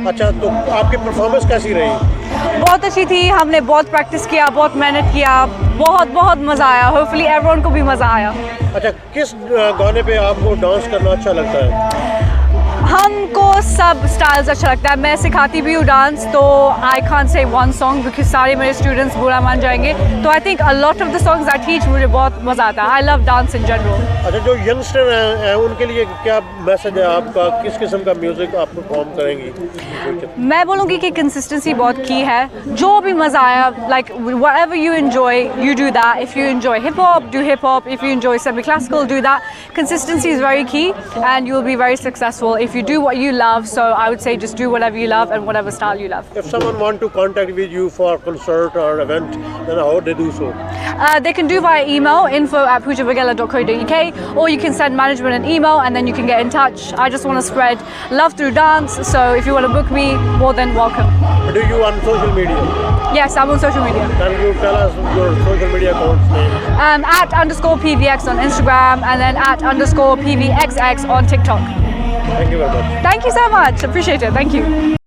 अच्छा, तो आपकी परफॉर्मेंस कैसी रही? बहुत अच्छी थी, हमने बहुत प्रैक्टिस किया, बहुत मेहनत किया, बहुत बहुत मज़ा आया। होपफुली एवरीवन को भी मज़ा आया। अच्छा, किस गाने पे आपको डांस करना अच्छा लगता है? हमको सब स्टाइल्स अच्छा लगता है। मैं सिखाती भी हूँ डांस, तो I can't say one song because सारे मेरे स्टूडेंट्स बुरा मान जाएंगे। तो I think a lot of the songs I teach मुझे बहुत मज़ा आता है। I love dance in general. अच्छा, जो यंगस्टर हैं उनके लिए क्या मैसेज है आपका? किस किस्म का म्यूजिक आप परफॉर्म करेंगी? मैं बोलूँगी कि कंसिस्टेंसी बहुत की है। जो भी मज़ा आया, like whatever you enjoy you do that. If you enjoy hip hop, do hip hop. If you enjoy semi classical, do that. Consistency is very key and you'll be very successful if you do what you love. So I would say just do whatever you love and whatever style you love. If someone want to contact with you for a concert or event, then how they do so? They can do via email, info@poojavagela.co.uk, or you can send management an email and then you can get in touch. I just want to spread love through dance, so if you want to book me, more than welcome. Do you on social media? Yes, I'm on social media. Can you tell us your social media accounts name? @_PVX on Instagram and then @_PVXX on TikTok. Thank you very much. Thank you so much. Appreciate it. Thank you.